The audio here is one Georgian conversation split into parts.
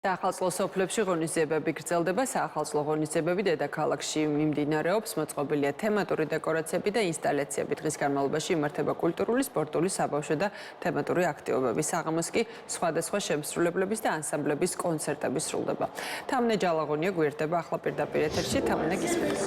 Საახალწლო სოფლებში ღონისძიებები გრძელდება. Საახალწლო ღონისძიებები დედაქალაქში მიმდინარეობს. მოწყობილია თემატური დეკორაციები და ინსტალაციები. დღის განმავლობაში იმართება კულტურული, სპორტული, საბავშვო და თემატური აქტივობები. საღამოს კი სხვადასხვა შემსრულებლების და ანსამბლების კონცერტები სრულდება. თამნე ჯალაღონია გვერდება ახლა პირდაპირ ეთერში. თამნე გისმენთ.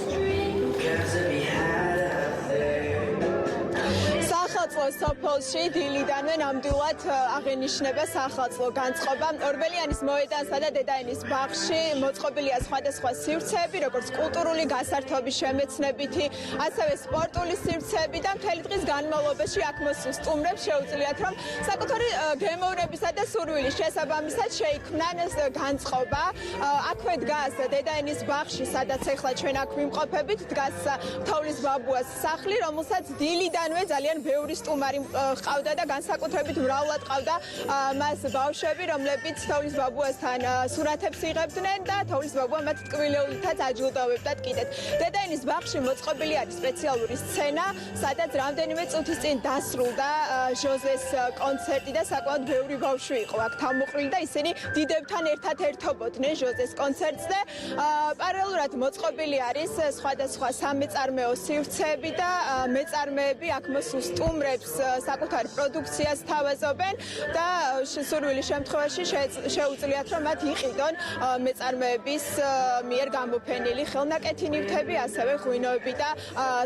საახალწლო სოფელში დილიდანვე ნამდვილად აღენიშნება საახალწლო განწყობა. ორბელიანის მოედანსა და დედაენის ბაღში მოწყობილია სხვადასხვა სივრცეები, როგორც კულტურული გასართობის შემეცნებითი, ასევე სპორტული სივრცეები და მთელი დღის განმავლობაში აქ მოსულ სტუმრებს შეუძლიათ, რომ საკუთარი გემოვნებისა და სურვილის შესაბამისად შეიქმნან განწყობა. აქვე დგას დედაენის ბაღში, სადაც ახლა ჩვენ აქ ვიმყოფებით, დგას თოვლის ბაბუას სახლი, რომელსაც დილიდანვე ძალიან ბევრი სტუმარი ყავდა და განსაკუთრებით მრავლად ყავდა მას ბავშვები, რომლებიც თოვლის ბაბუასთან სურათებს იღებდნენ და თოვლის ბაბუა მათ ტკბილეულითაც აჯილდოვებდათ კიდეც. დედაენის ბაღში მოწყობილი არის სპეციალური სცენა, სადაც რამდენიმე წუთის წინ დასრულდა ჟოზეს კონცერტი და საკმაოდ ბევრი ბავშვი იყო აქ თავმოყრილი და ისინი დიდებთან ერთად ერთობოდნენ ჟოზეს კონცერტზე. პარალელურად მოწყობილი არის სხვადასხვა სამეწარმეო სივრცეები და მეწარმეები აქ მოსულ სტუმრებს საკუთარ პროდუქციას თავაზობენ და სურვილის შემთხვევაში შეუძლიათ, რომ მათ იყიდონ მეწარმეების მიერ გამოფენილი ხელნაკეთი ნივთები, ასევე ღვინოები და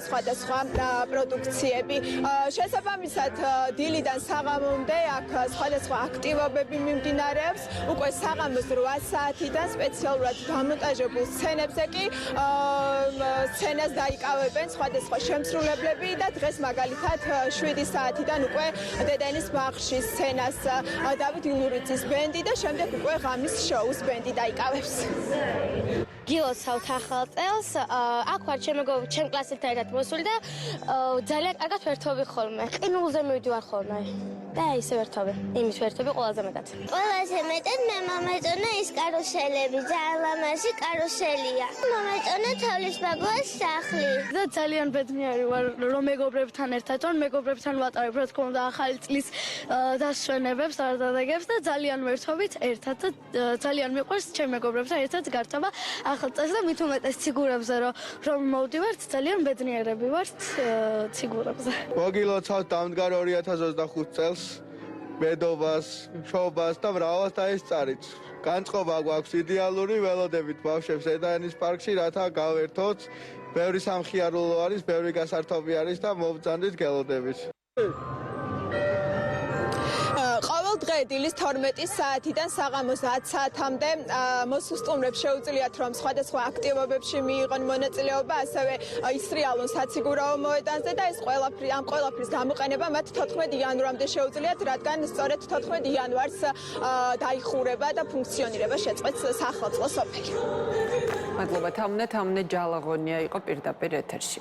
სხვადასხვა პროდუქციები. შესაბამისად, დილიდან საღამომდე აქ სხვადასხვა აქტივობები მიმდინარეობს. უკვე საღამოს 8 საათიდან სპეციალურად დამონტაჟებულ სცენებზე კი სცენას დაიკავებენ სხვადასხვა შემსრულებლები და დღეს მაგალითად 7 საათიდან უკვე დედაენის ბაღში სცენას დავით ილურიძის ბენდი და შემდეგ უკვე ღამის შოუს ბენდი დაიკავებს. გილოცავთ ახალ წელს, აქ ვარ ჩემ კლასელთან ერთად მოსული და ძალიან კარგად ვერთობი ხოლმე. ყინულზე მივდივარ ხოლმე და ისე ვერთობი. იმის ვერთობი ყველაზე მეტად. ყველაზე მეტად მე მომეწონა ის კარუსელები, ძალიან ლამაზი კარუსელია. მომეწონა თოვლის ბაბუას სახლი. და ძალიან ბედნიერი ვარ, რომ მეგობრებთან ერთად ვარ, მეგობრებთან ვატარებ, რა თქმა უნდა, ახალი წლის დასვენებებს, არდადეგებს და ძალიან ვერთობით ერთად და ძალიან მიყვარს ჩემ მეგობრებთან ერთად გართობა ახალ წელს და მით უმეტეს ციგურებზე რომ მოვდივართ, ძალიან ბედნიერები ვართ ციგურებზე. მოგილოცავთ დამდგარ 2025 წელს, მედობას, შობას და მრავალ დაესწარით. განწყობა გვაქვს იდეალური, ველოდებით ბავშვებს დედაენის პარკში, რათა გავერთოთ. ბევრი სამხიარულო არის, ბევრი გასართობი არის და მოვბრძანდით გელოდებით. ყოველ დღე დილის 12 საათიდან საღამოს 10 საათამდე მოსულ სტუმრებს შეუძლიათ, რომ სხვადასხვა აქტივობებში მიიღონ მონაწილეობა, ასევე ისრიალონ საციგურაო მოედანზე და ეს ამ ყველაფრის გამოყენება მათ 14 იანვრამდე შეუძლიათ, რადგან სწორედ 14 იანვარს დაიხურება და ფუნქციონირება შეწყვეტს საახალწლო სოფელი. მადლობა თამნე ჯალაღონია იყო პირდაპირ ეთერში.